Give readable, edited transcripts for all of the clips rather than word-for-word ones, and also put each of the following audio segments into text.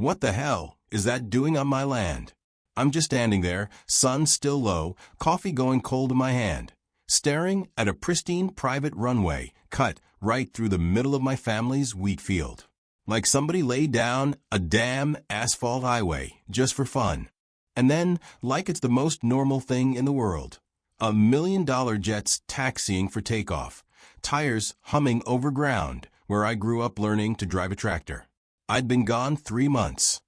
What the hell is that doing on my land? I'm just standing there, sun still low, coffee going cold in my hand, staring at a pristine private runway cut right through the middle of my family's wheat field. Like somebody laid down a damn asphalt highway just for fun. And then, like it's the most normal thing in the world, $1 million jets taxiing for takeoff, tires humming over ground where I grew up learning to drive a tractor. I'd been gone 3 months.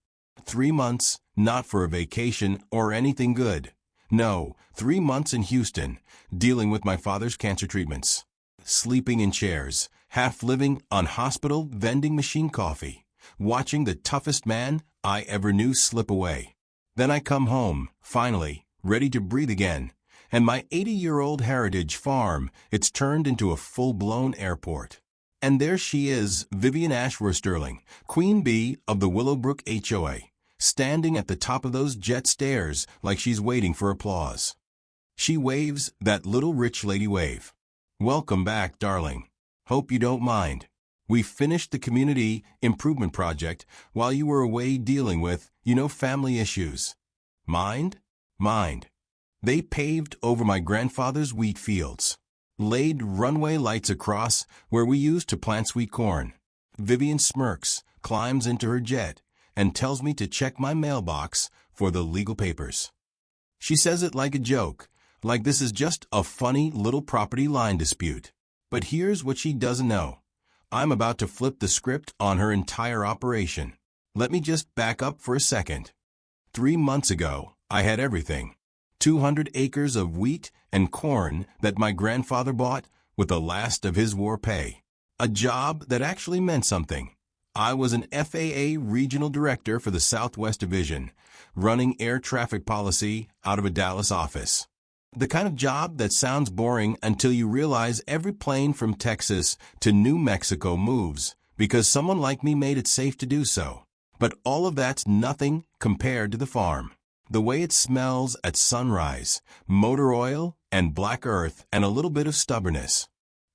3 months, not for a vacation or anything good. No, 3 months in Houston, dealing with my father's cancer treatments. Sleeping in chairs, half living on hospital vending machine coffee, watching the toughest man I ever knew slip away. Then I come home, finally, ready to breathe again, and my 80-year-old heritage farm, it's turned into a full-blown airport. And there she is, Vivian Ashworth-Sterling, Queen Bee of the Willowbrook HOA, standing at the top of those jet stairs like she's waiting for applause. She waves that little rich lady wave. Welcome back, darling. Hope you don't mind. We finished the community improvement project while you were away dealing with, family issues. Mind? Mind. They paved over my grandfather's wheat fields, laid runway lights across where we used to plant sweet corn. Vivian smirks, climbs into her jet, and tells me to check my mailbox for the legal papers. She says it like a joke, like this is just a funny little property line dispute. But here's what she doesn't know. I'm about to flip the script on her entire operation. Let me just back up for a second. 3 months ago, I had everything. 200 acres of wheat and corn that my grandfather bought with the last of his war pay. A job that actually meant something. I was an FAA regional director for the Southwest Division, running air traffic policy out of a Dallas office. The kind of job that sounds boring until you realize every plane from Texas to New Mexico moves because someone like me made it safe to do so. But all of that's nothing compared to the farm. The way it smells at sunrise, motor oil and black earth and a little bit of stubbornness.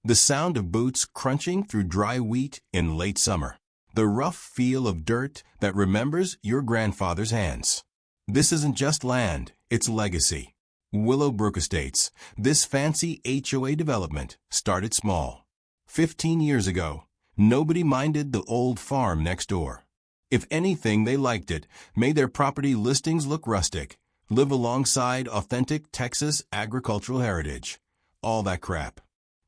The sound of boots crunching through dry wheat in late summer. The rough feel of dirt that remembers your grandfather's hands. This isn't just land, it's legacy. Willowbrook Estates, this fancy HOA development, started small. 15 years ago, nobody minded the old farm next door. If anything, they liked it, made their property listings look rustic, live alongside authentic Texas agricultural heritage. All that crap.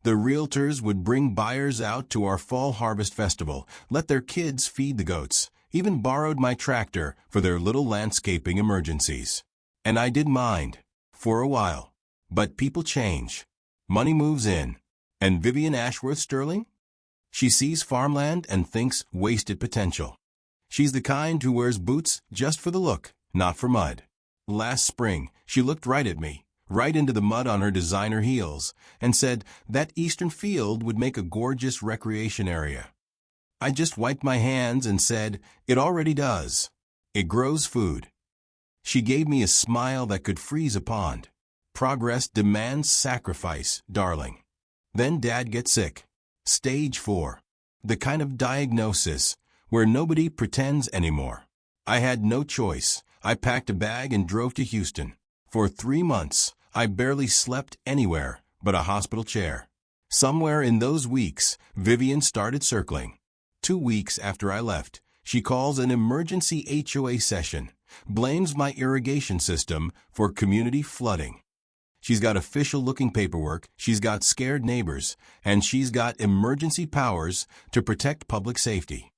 The realtors would bring buyers out to our fall harvest festival, let their kids feed the goats, even borrowed my tractor for their little landscaping emergencies. And I didn't mind. For a while. But people change. Money moves in. And Vivian Ashworth-Sterling? She sees farmland and thinks wasted potential. She's the kind who wears boots just for the look, not for mud. Last spring, she looked right at me, right into the mud on her designer heels, and said that eastern field would make a gorgeous recreation area. I just wiped my hands and said, it already does. It grows food. She gave me a smile that could freeze a pond. Progress demands sacrifice, darling. Then Dad gets sick. Stage 4. The kind of diagnosis where nobody pretends anymore. I had no choice. I packed a bag and drove to Houston. For 3 months, I barely slept anywhere but a hospital chair. Somewhere in those weeks, Vivian started circling. 2 weeks after I left, she calls an emergency HOA session. Blames my irrigation system for community flooding. She's got official-looking paperwork, she's got scared neighbors, and she's got emergency powers to protect public safety.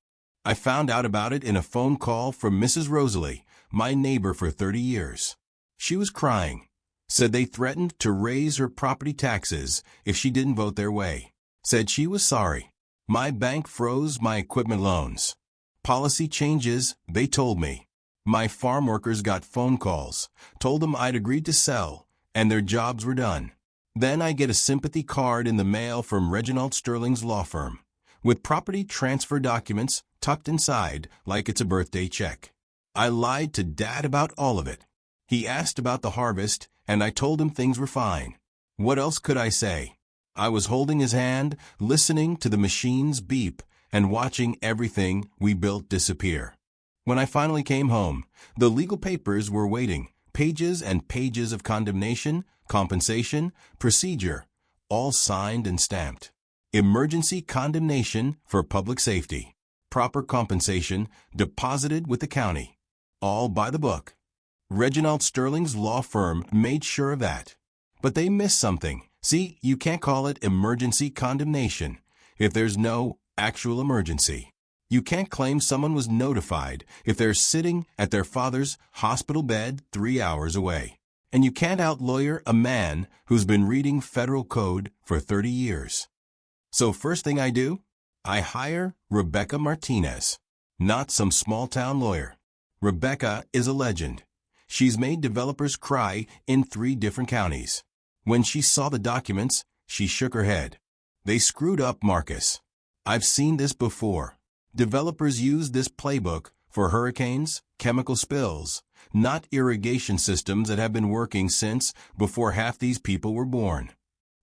I found out about it in a phone call from Mrs. Rosalie, my neighbor for 30 years. She was crying. Said they threatened to raise her property taxes if she didn't vote their way. Said she was sorry. My bank froze my equipment loans. Policy changes, they told me. My farm workers got phone calls, told them I'd agreed to sell, and their jobs were done. Then I get a sympathy card in the mail from Reginald Sterling's law firm, with property transfer documents tucked inside like it's a birthday check. I lied to Dad about all of it. He asked about the harvest, and I told him things were fine. What else could I say? I was holding his hand, listening to the machines beep, and watching everything we built disappear. When I finally came home, the legal papers were waiting, pages and pages of condemnation, compensation, procedure, all signed and stamped. Emergency condemnation for public safety. Proper compensation deposited with the county. All by the book. Reginald Sterling's law firm made sure of that. But they missed something. See, you can't call it emergency condemnation if there's no actual emergency. You can't claim someone was notified if they're sitting at their father's hospital bed 3 hours away. And you can't out-lawyer a man who's been reading federal code for 30 years. So first thing I do, I hire Rebecca Martinez, not some small-town lawyer. Rebecca is a legend. She's made developers cry in 3 different counties. When she saw the documents, she shook her head. They screwed up Marcus. I've seen this before. Developers use this playbook for hurricanes, chemical spills, not irrigation systems that have been working since before half these people were born.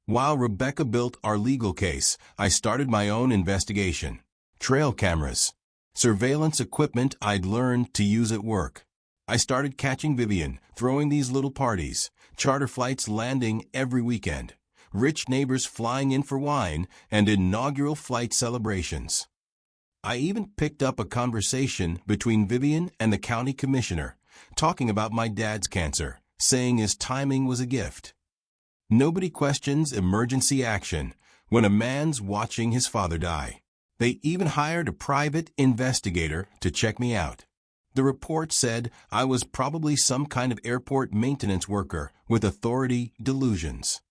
While Rebecca built our legal case, I started my own investigation. Trail cameras, surveillance equipment I'd learned to use at work. I started catching Vivian, throwing these little parties, charter flights landing every weekend, rich neighbors flying in for wine, and inaugural flight celebrations. I even picked up a conversation between Vivian and the county commissioner, talking about my dad's cancer, saying his timing was a gift. Nobody questions emergency action when a man's watching his father die. They even hired a private investigator to check me out. The report said I was probably some kind of airport maintenance worker with authority delusions.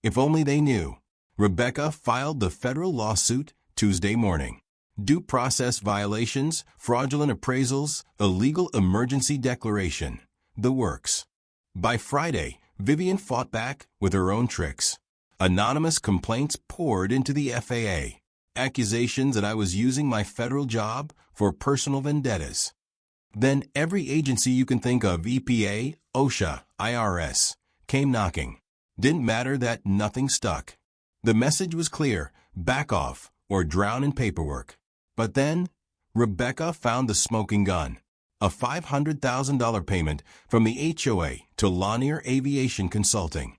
If only they knew. Rebecca filed the federal lawsuit Tuesday morning. Due process violations, fraudulent appraisals, illegal emergency declaration. The works. By Friday, Vivian fought back with her own tricks. Anonymous complaints poured into the FAA. Accusations that I was using my federal job for personal vendettas. Then every agency you can think of, EPA, OSHA, IRS, came knocking. Didn't matter that nothing stuck. The message was clear, back off or drown in paperwork. But then, Rebecca found the smoking gun. A $500,000 payment from the HOA to Lanier Aviation Consulting.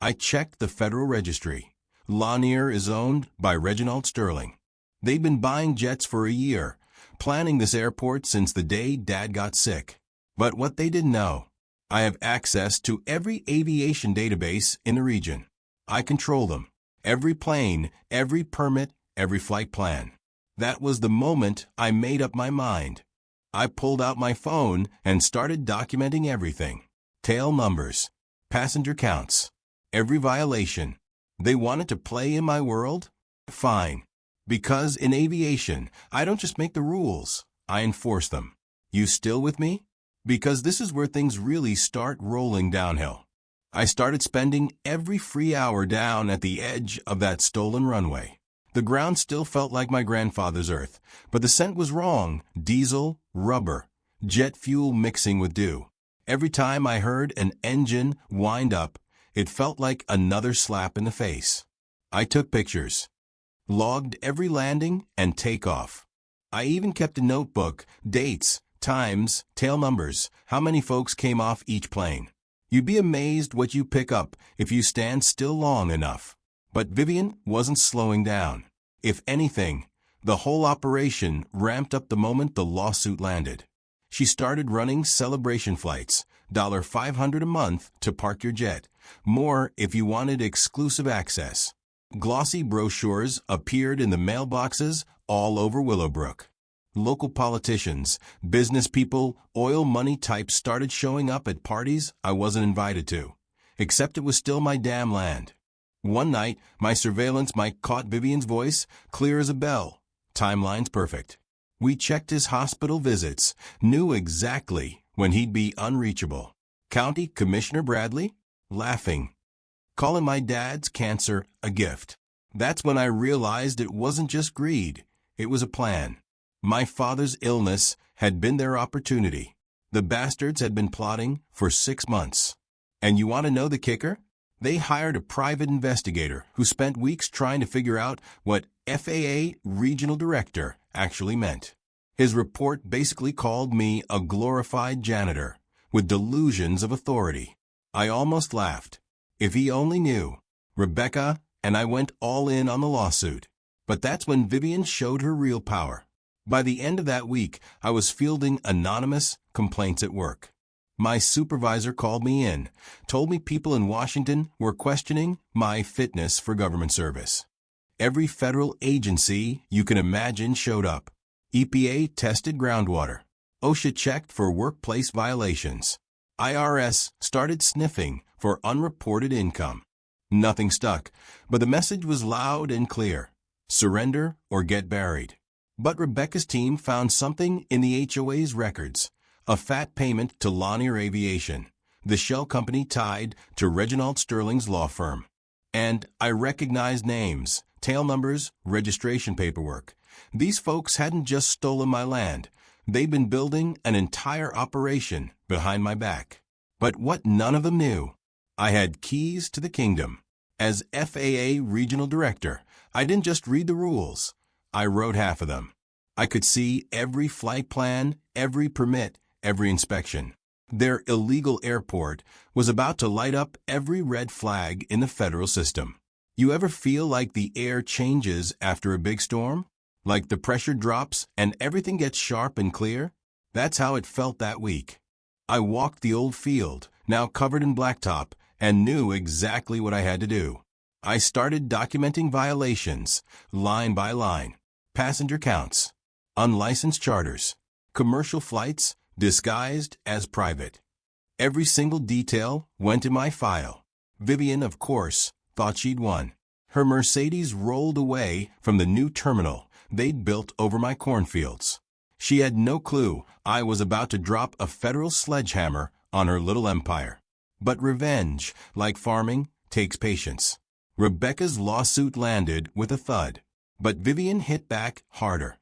I checked the Federal Registry. Lanier is owned by Reginald Sterling. They've been buying jets for a year, planning this airport since the day Dad got sick. But what they didn't know, I have access to every aviation database in the region. I control them. Every plane, every permit, every flight plan. That was the moment I made up my mind. I pulled out my phone and started documenting everything. Tail numbers, passenger counts, every violation. They wanted to play in my world? Fine. Because in aviation, I don't just make the rules, I enforce them. You still with me? Because this is where things really start rolling downhill. I started spending every free hour down at the edge of that stolen runway. The ground still felt like my grandfather's earth, but the scent was wrong. Diesel, rubber, jet fuel mixing with dew. Every time I heard an engine wind up, it felt like another slap in the face. I took pictures, logged every landing and takeoff. I even kept a notebook, dates, times, tail numbers, how many folks came off each plane. You'd be amazed what you pick up if you stand still long enough. But Vivian wasn't slowing down. If anything, the whole operation ramped up the moment the lawsuit landed. She started running celebration flights, $500 a month to park your jet, more if you wanted exclusive access. Glossy brochures appeared in the mailboxes all over Willowbrook. Local politicians, business people, oil money types started showing up at parties I wasn't invited to, except it was still my damn land. One night, my surveillance mic caught Vivian's voice, clear as a bell. Timeline's perfect. We checked his hospital visits, knew exactly when he'd be unreachable. County Commissioner Bradley? Laughing. Calling my dad's cancer a gift. That's when I realized it wasn't just greed, it was a plan. My father's illness had been their opportunity. The bastards had been plotting for 6 months. And you want to know the kicker? They hired a private investigator who spent weeks trying to figure out what FAA regional director actually meant. His report basically called me a glorified janitor with delusions of authority. I almost laughed. If he only knew. Rebecca and I went all in on the lawsuit. But that's when Vivian showed her real power. By the end of that week, I was fielding anonymous complaints at work. My supervisor called me in, told me people in Washington were questioning my fitness for government service. Every federal agency you can imagine showed up. EPA tested groundwater. OSHA checked for workplace violations. IRS started sniffing for unreported income. Nothing stuck, but the message was loud and clear. Surrender or get buried. But Rebecca's team found something in the HOA's records. A fat payment to Lanier Aviation, the shell company tied to Reginald Sterling's law firm. And I recognized names, tail numbers, registration paperwork. These folks hadn't just stolen my land. They'd been building an entire operation behind my back. But what none of them knew, I had keys to the kingdom. As FAA Regional Director, I didn't just read the rules. I wrote half of them. I could see every flight plan, every permit, every inspection. Their illegal airport was about to light up every red flag in the federal system. You ever feel like the air changes after a big storm? Like the pressure drops and everything gets sharp and clear? That's how it felt that week. I walked the old field, now covered in blacktop, and knew exactly what I had to do. I started documenting violations, line by line. Passenger counts, unlicensed charters, commercial flights disguised as private. Every single detail went in my file. Vivian, of course, thought she'd won. Her Mercedes rolled away from the new terminal they'd built over my cornfields. She had no clue I was about to drop a federal sledgehammer on her little empire. But revenge, like farming, takes patience. Rebecca's lawsuit landed with a thud, but Vivian hit back harder.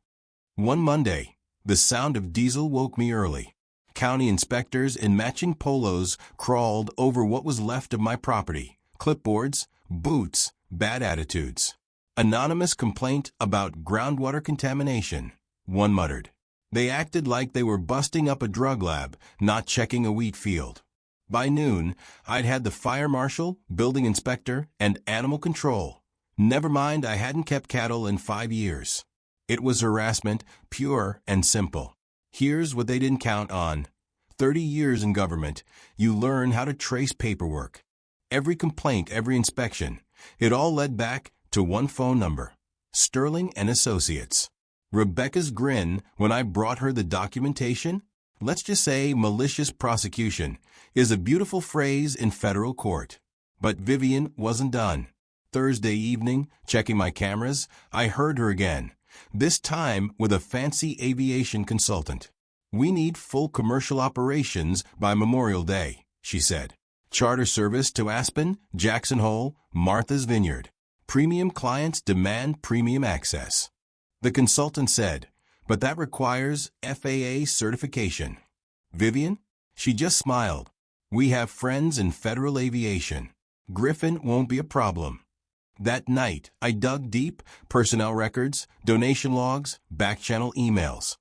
One Monday, the sound of diesel woke me early. County inspectors in matching polos crawled over what was left of my property. Clipboards, boots, bad attitudes. Anonymous complaint about groundwater contamination, one muttered. They acted like they were busting up a drug lab, not checking a wheat field. By noon, I'd had the fire marshal, building inspector, and animal control. Never mind I hadn't kept cattle in 5 years. It was harassment, pure and simple. Here's what they didn't count on. 30 years in government, you learn how to trace paperwork. Every complaint, every inspection, it all led back to one phone number, Sterling and Associates. Rebecca's grin when I brought her the documentation, let's just say malicious prosecution, is a beautiful phrase in federal court. But Vivian wasn't done. Thursday evening, checking my cameras, I heard her again, this time with a fancy aviation consultant. We need full commercial operations by Memorial Day, she said. Charter service to Aspen, Jackson Hole, Martha's Vineyard. Premium clients demand premium access. The consultant said, but that requires FAA certification. Vivian? She just smiled. We have friends in federal aviation. Griffin won't be a problem. That night, I dug deep, personnel records, donation logs, back-channel emails.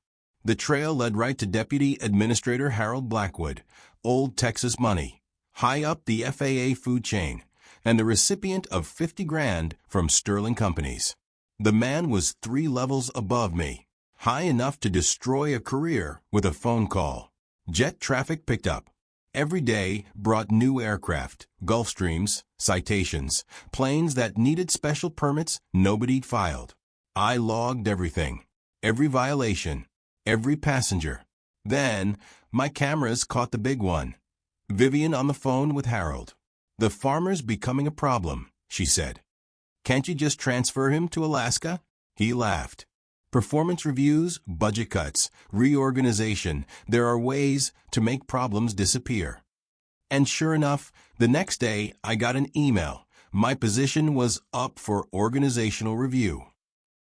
The trail led right to Deputy Administrator Harold Blackwood, Old Texas money, high up the FAA food chain, and the recipient of $50,000 from Sterling Companies. The man was 3 levels above me, high enough to destroy a career with a phone call. Jet traffic picked up. Every day brought new aircraft, Gulfstreams, citations, planes that needed special permits nobody'd filed. I logged everything, every violation, every passenger. Then, my cameras caught the big one. Vivian on the phone with Harold. The farmer's becoming a problem, she said. Can't you just transfer him to Alaska? He laughed. Performance reviews, budget cuts, reorganization, there are ways to make problems disappear. And sure enough, the next day I got an email. My position was up for organizational review.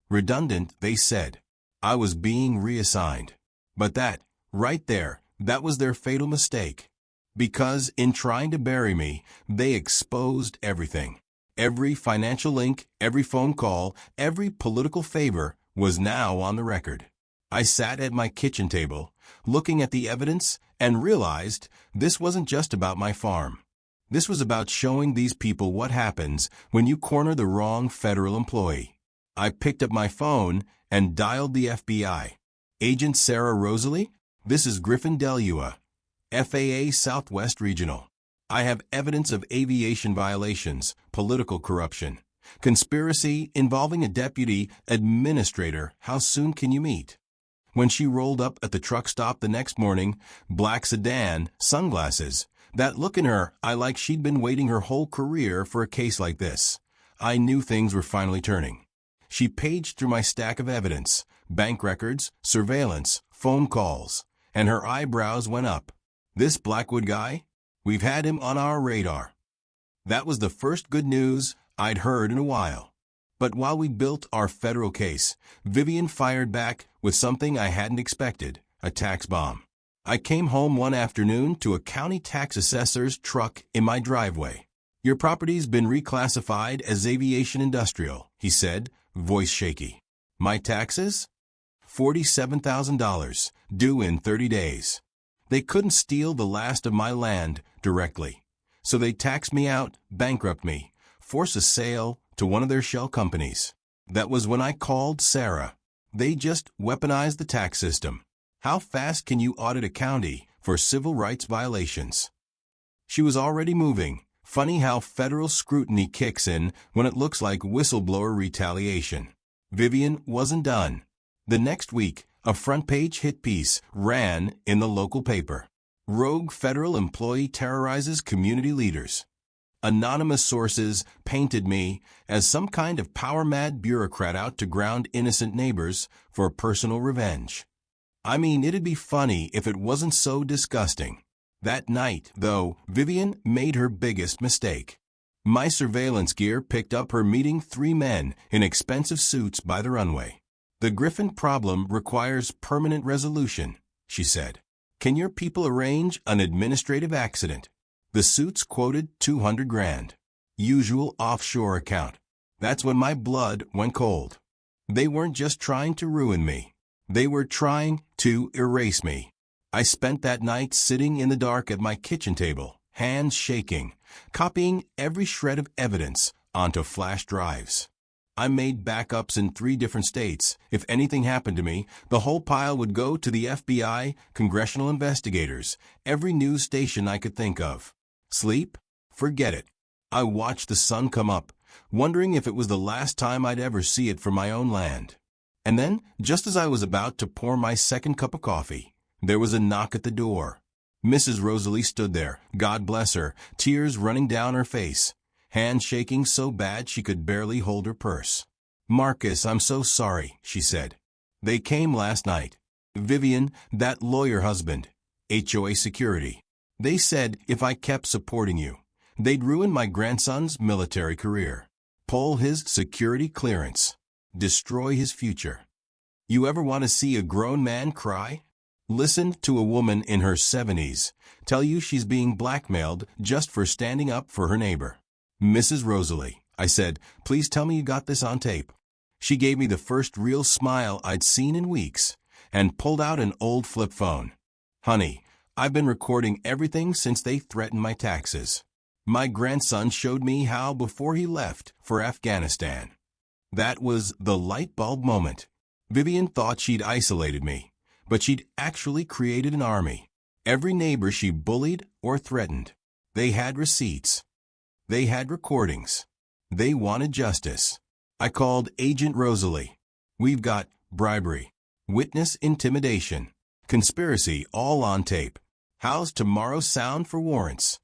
Redundant, they said. I was being reassigned. But that, right there, that was their fatal mistake. Because in trying to bury me, they exposed everything. Every financial link, every phone call, every political favor was now on the record. I sat at my kitchen table, looking at the evidence, and realized this wasn't just about my farm. This was about showing these people what happens when you corner the wrong federal employee. I picked up my phone and dialed the FBI. Agent Sarah Rosalie, this is Griffin Delua, FAA Southwest Regional. I have evidence of aviation violations, political corruption, conspiracy involving a deputy administrator. How soon can you meet? When she rolled up at the truck stop the next morning, black sedan, sunglasses, that look in her eye like she'd been waiting her whole career for a case like this, I knew things were finally turning. She paged through my stack of evidence, bank records, surveillance, phone calls, and her eyebrows went up. This Blackwood guy? We've had him on our radar. That was the first good news I'd heard in a while. But while we built our federal case, Vivian fired back with something I hadn't expected, a tax bomb. I came home one afternoon to a county tax assessor's truck in my driveway. Your property's been reclassified as aviation industrial, he said, voice shaky. My taxes? $47,000, due in 30 days. They couldn't steal the last of my land directly, so they taxed me out, bankrupt me, force a sale to one of their shell companies. That was when I called Sarah. They just weaponized the tax system. How fast can you audit a county for civil rights violations? She was already moving. Funny how federal scrutiny kicks in when it looks like whistleblower retaliation. Vivian wasn't done. The next week, a front-page hit piece ran in the local paper. Rogue federal employee terrorizes community leaders. Anonymous sources painted me as some kind of power-mad bureaucrat out to ground innocent neighbors for personal revenge. I mean, it'd be funny if it wasn't so disgusting. That night, though, Vivian made her biggest mistake. My surveillance gear picked up her meeting 3 men in expensive suits by the runway. The Griffin problem requires permanent resolution, she said. Can your people arrange an administrative accident? The suits quoted $200,000. Usual offshore account. That's when my blood went cold. They weren't just trying to ruin me. They were trying to erase me. I spent that night sitting in the dark at my kitchen table, hands shaking, copying every shred of evidence onto flash drives. I made backups in 3 different states. If anything happened to me, the whole pile would go to the FBI, congressional investigators, every news station I could think of. Sleep? Forget it. I watched the sun come up, wondering if it was the last time I'd ever see it from my own land. And then, just as I was about to pour my second cup of coffee, there was a knock at the door. Mrs. Rosalie stood there, God bless her, tears running down her face, hands shaking so bad she could barely hold her purse. Marcus, I'm so sorry, she said. They came last night. Vivian, that lawyer husband, HOA security. They said if I kept supporting you, they'd ruin my grandson's military career, pull his security clearance, destroy his future. You ever want to see a grown man cry? Listen to a woman in her 70s tell you she's being blackmailed just for standing up for her neighbor. Mrs. Rosalie, I said, please tell me you got this on tape. She gave me the first real smile I'd seen in weeks and pulled out an old flip phone. Honey, I've been recording everything since they threatened my taxes. My grandson showed me how before he left for Afghanistan. That was the light bulb moment. Vivian thought she'd isolated me, but she'd actually created an army. Every neighbor she bullied or threatened. They had receipts. They had recordings. They wanted justice. I called Agent Rosalie. We've got bribery, witness intimidation, conspiracy all on tape. How's tomorrow sound for warrants?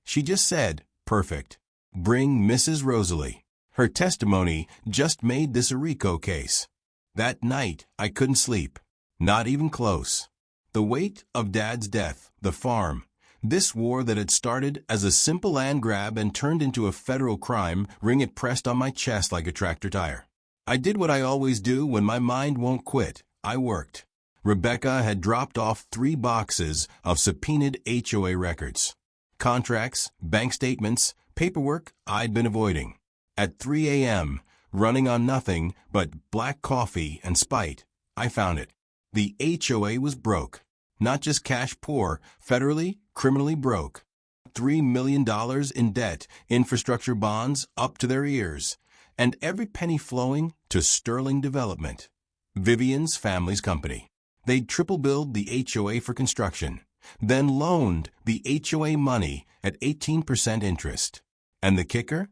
She just said, perfect. Bring Mrs. Rosalie. Her testimony just made this a RICO case. That night, I couldn't sleep. Not even close. The weight of Dad's death, the farm, this war that had started as a simple land grab and turned into a federal crime, ring it pressed on my chest like a tractor tire. I did what I always do when my mind won't quit. I worked. Rebecca had dropped off 3 boxes of subpoenaed HOA records. Contracts, bank statements, paperwork I'd been avoiding. At 3 a.m., running on nothing but black coffee and spite, I found it. The HOA was broke. Not just cash poor, federally, criminally broke. $3 million in debt, infrastructure bonds up to their ears, and every penny flowing to Sterling Development, Vivian's family's company. They'd triple-billed the HOA for construction, then loaned the HOA money at 18% interest. And the kicker?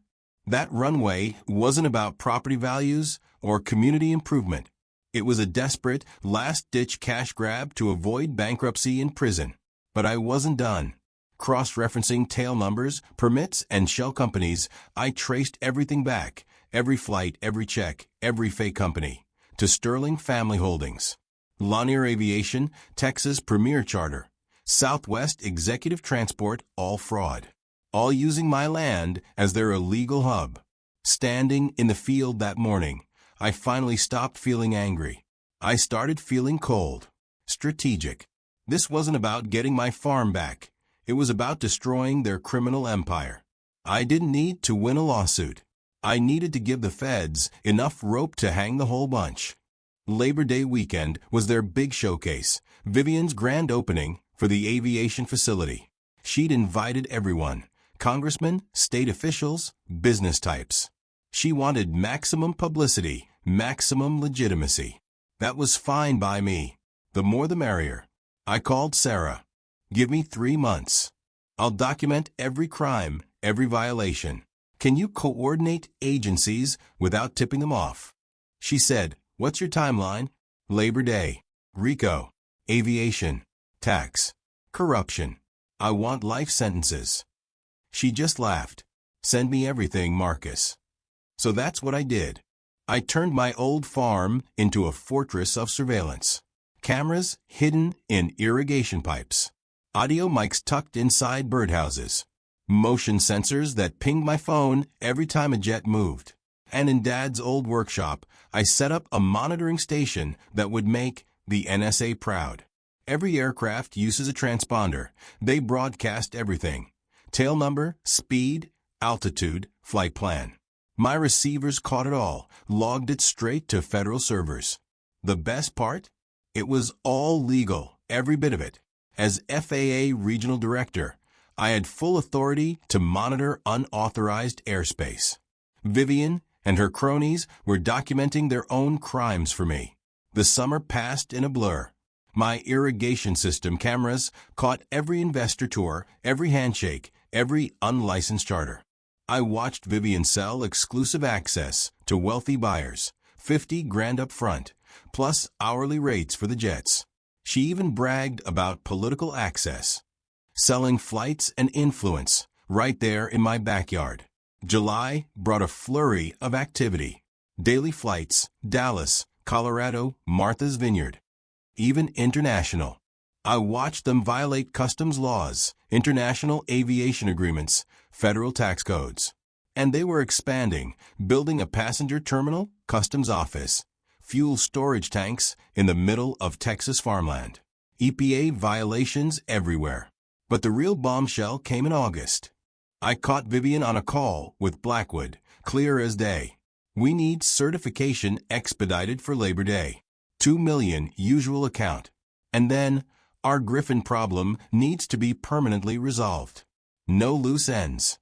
That Runway wasn't about property values or community improvement. It was a desperate, last-ditch cash grab to avoid bankruptcy in prison. But I wasn't done. Cross-referencing tail numbers, permits, and shell companies, I traced everything back, every flight, every check, every fake company, to Sterling Family Holdings. Lanier Aviation, Texas Premier Charter, Southwest Executive Transport, all fraud. All using my land as their illegal hub. Standing in the field that morning, I finally stopped feeling angry. I started feeling cold. Strategic. This wasn't about getting my farm back. It was about destroying their criminal empire. I didn't need to win a lawsuit. I needed to give the feds enough rope to hang the whole bunch. Labor Day weekend was their big showcase, Vivian's grand opening for the aviation facility. She'd invited everyone, congressmen, state officials, business types. She wanted maximum publicity, maximum legitimacy. That was fine by me. The more the merrier. I called Sarah. Give me 3 months. I'll document every crime, every violation. Can you coordinate agencies without tipping them off? She said, what's your timeline? Labor Day, RICO, aviation, tax, corruption. I want life sentences. She just laughed. Send me everything, Marcus. So that's what I did. I turned my old farm into a fortress of surveillance. Cameras hidden in irrigation pipes. Audio mics tucked inside birdhouses. Motion sensors that pinged my phone every time a jet moved. And in Dad's old workshop, I set up a monitoring station that would make the NSA proud. Every aircraft uses a transponder. They broadcast everything. Tail number, speed, altitude, flight plan. My receivers caught it all, logged it straight to federal servers. The best part? It was all legal, every bit of it. As FAA Regional Director, I had full authority to monitor unauthorized airspace. Vivian and her cronies were documenting their own crimes for me. The summer passed in a blur. My irrigation system cameras caught every investor tour, every handshake, every unlicensed charter. I watched Vivian sell exclusive access to wealthy buyers, $50,000 up front, plus hourly rates for the jets. She even bragged about political access, selling flights and influence right there in my backyard. July brought a flurry of activity. Daily flights, Dallas, Colorado, Martha's Vineyard. Even international. I watched them violate customs laws, international aviation agreements, federal tax codes. And they were expanding, building a passenger terminal, customs office, fuel storage tanks in the middle of Texas farmland. EPA violations everywhere. But the real bombshell came in August. I caught Vivian on a call with Blackwood, clear as day. We need certification expedited for Labor Day. $2 million usual account. And then, our Griffin problem needs to be permanently resolved. No loose ends.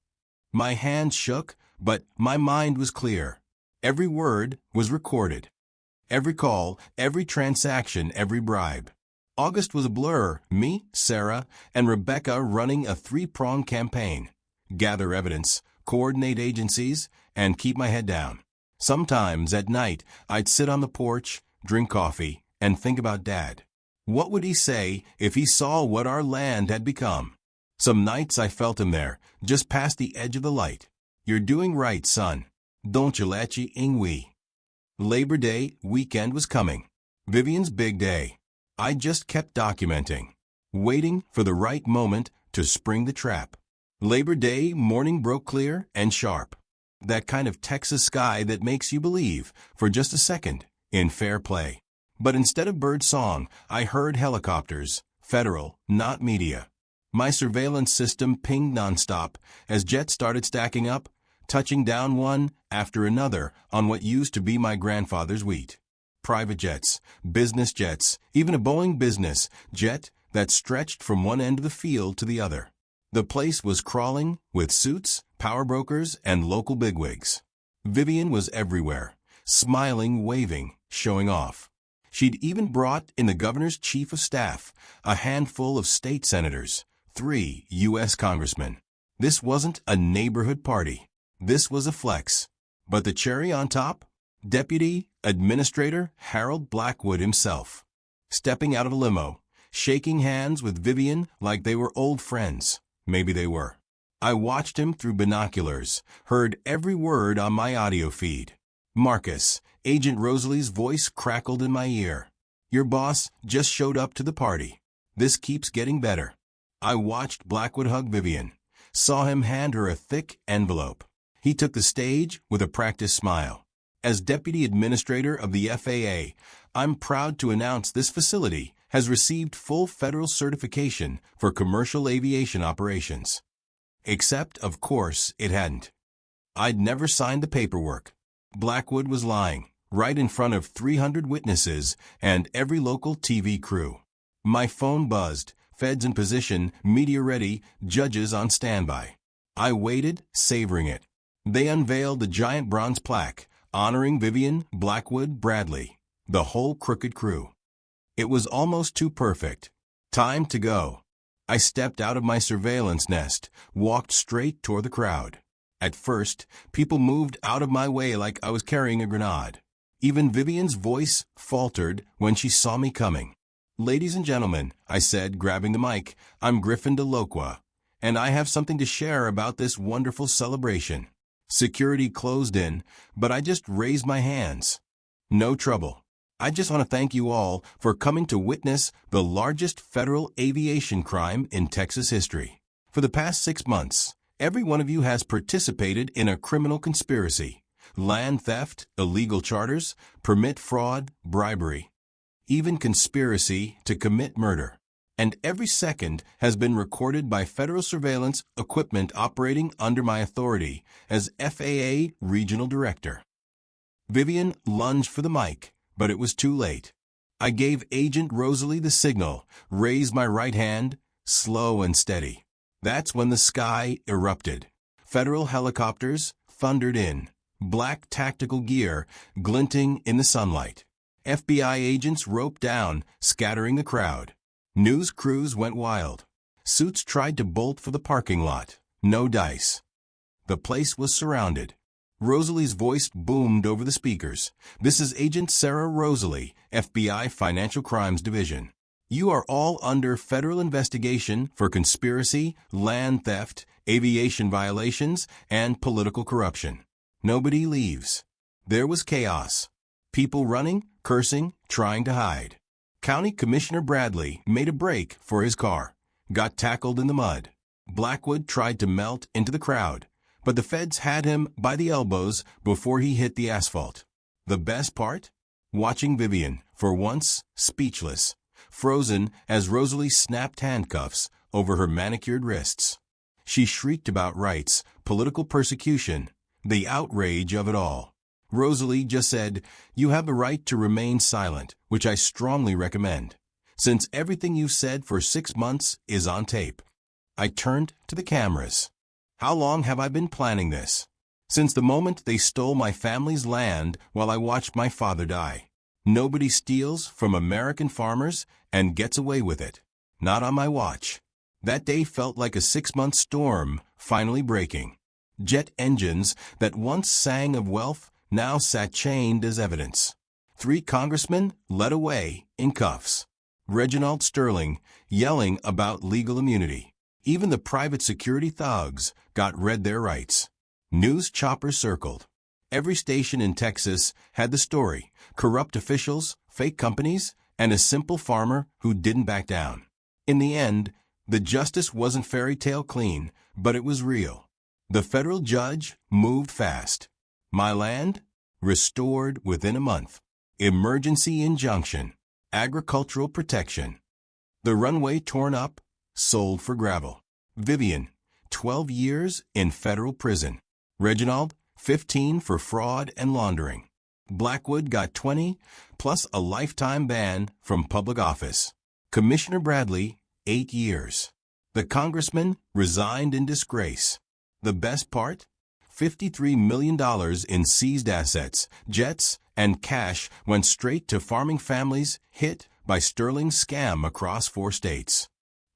My hands shook, but my mind was clear. Every word was recorded. Every call, every transaction, every bribe. August was a blur, me, Sarah, and Rebecca running a 3-pronged campaign. Gather evidence, coordinate agencies, and keep my head down. Sometimes at night, I'd sit on the porch, drink coffee, and think about Dad. What would he say if he saw what our land had become? Some nights I felt him there, just past the edge of the light. You're doing right, son. Don't you let you ingwe. Labor Day weekend was coming. Vivian's big day. I just kept documenting, waiting for the right moment to spring the trap. Labor Day morning broke clear and sharp. That kind of Texas sky that makes you believe, for just a second, in fair play. But instead of bird song, I heard helicopters, federal, not media. My surveillance system pinged nonstop as jets started stacking up, touching down one after another on what used to be my grandfather's wheat. private jets, business jets, even a Boeing business jet that stretched from one end of the field to the other. The place was crawling with suits, power brokers, and local bigwigs. Vivian was everywhere, smiling, waving, showing off. She'd even brought in the governor's chief of staff, a handful of state senators, 3 U.S. congressmen. This wasn't a neighborhood party. This was a flex. But the cherry on top? Deputy Administrator Harold Blackwood himself, stepping out of a limo, shaking hands with Vivian like they were old friends. Maybe they were. I watched him through binoculars, heard every word on my audio feed. Marcus, Agent Rosalie's voice crackled in my ear. Your boss just showed up to the party. This keeps getting better. I watched Blackwood hug Vivian, saw him hand her a thick envelope. He took the stage with a practiced smile. As Deputy Administrator of the FAA, I'm proud to announce this facility has received full federal certification for commercial aviation operations. Except, of course, it hadn't. I'd never signed the paperwork. Blackwood was lying, right in front of 300 witnesses and every local TV crew. My phone buzzed, feds in position, media ready, judges on standby. I waited, savoring it. They unveiled the giant bronze plaque, honoring Vivian Blackwood Bradley, the whole crooked crew. It was almost too perfect. Time to go. I stepped out of my surveillance nest, walked straight toward the crowd. At first, people moved out of my way like I was carrying a grenade. Even Vivian's voice faltered when she saw me coming. Ladies and gentlemen, I said, grabbing the mic, I'm Griffin DeLoqua, and I have something to share about this wonderful celebration. Security closed in, but I just raised my hands. No trouble. I just want to thank you all for coming to witness the largest federal aviation crime in Texas history. For the past 6 months, every one of you has participated in a criminal conspiracy. Land theft, illegal charters, permit fraud, bribery, even conspiracy to commit murder. And every second has been recorded by federal surveillance equipment operating under my authority as FAA Regional Director. Vivian lunged for the mic, but it was too late. I gave Agent Rosalie the signal, raised my right hand, slow and steady. That's when the sky erupted. Federal helicopters thundered in, black tactical gear glinting in the sunlight. FBI agents roped down, scattering the crowd. News crews went wild. Suits tried to bolt for the parking lot. No dice. The place was surrounded. Rosalie's voice boomed over the speakers. This is Agent Sarah Rosalie, FBI Financial Crimes Division. You are all under federal investigation for conspiracy, land theft, aviation violations, and political corruption. Nobody leaves. There was chaos. People running, cursing, trying to hide. County Commissioner Bradley made a break for his car, got tackled in the mud. Blackwood tried to melt into the crowd, but the feds had him by the elbows before he hit the asphalt. The best part? Watching Vivian, for once, speechless, frozen as Rosalie snapped handcuffs over her manicured wrists. She shrieked about rights, political persecution, the outrage of it all. Rosalie just said, "You have the right to remain silent," which I strongly recommend, since everything you've said for 6 months is on tape. I turned to the cameras. How long have I been planning this? Since the moment they stole my family's land while I watched my father die. Nobody steals from American farmers and gets away with it. Not on my watch. That day felt like a 6-month storm finally breaking. Jet engines that once sang of wealth now sat chained as evidence. 3 congressmen led away in cuffs. Reginald Sterling yelling about legal immunity. Even the private security thugs got read their rights. News choppers circled. Every station in Texas had the story, corrupt officials, fake companies, and a simple farmer who didn't back down. In the end, the justice wasn't fairy tale clean, but it was real. The federal judge moved fast. My land? Restored within a month. Emergency injunction. Agricultural protection. The runway torn up, sold for gravel. Vivian, 12 years in federal prison. Reginald, 15 for fraud and laundering. Blackwood got 20, plus a lifetime ban from public office. Commissioner Bradley, 8 years. The congressman resigned in disgrace. The best part? $53 million in seized assets, jets, and cash went straight to farming families hit by Sterling's scam across 4 states.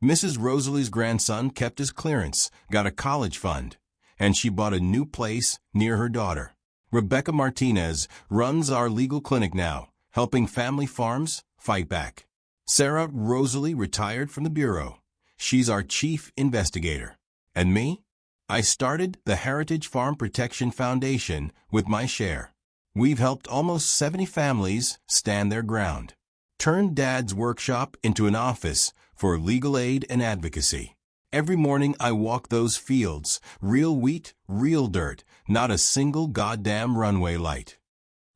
Mrs. Rosalie's grandson kept his clearance, got a college fund, and she bought a new place near her daughter. Rebecca Martinez runs our legal clinic now, helping family farms fight back. Sarah Rosalie retired from the bureau. She's our chief investigator. And me? I started the Heritage Farm Protection Foundation with my share. We've helped almost 70 families stand their ground. Turned Dad's workshop into an office for legal aid and advocacy. Every morning I walk those fields, real wheat, real dirt, not a single goddamn runway light.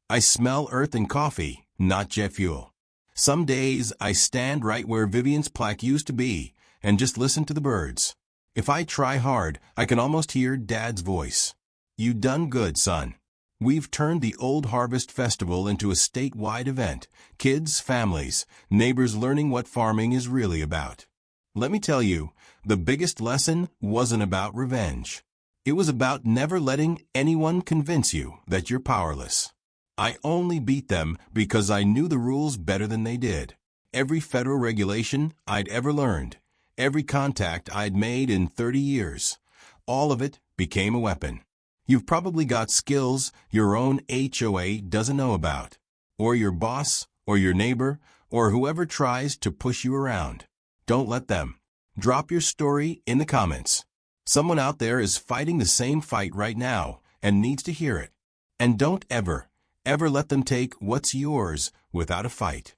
I smell earth and coffee, not jet fuel. Some days I stand right where Vivian's plaque used to be and just listen to the birds. If I try hard, I can almost hear Dad's voice. You done good, son. We've turned the Old Harvest Festival into a statewide event. Kids, families, neighbors learning what farming is really about. Let me tell you, the biggest lesson wasn't about revenge. It was about never letting anyone convince you that you're powerless. I only beat them because I knew the rules better than they did. Every federal regulation I'd ever learned, every contact I'd made in 30 years, all of it became a weapon. You've probably got skills your own HOA doesn't know about, or your boss, or your neighbor, or whoever tries to push you around. Don't let them. Drop your story in the comments. Someone out there is fighting the same fight right now and needs to hear it. And don't ever let them take what's yours without a fight.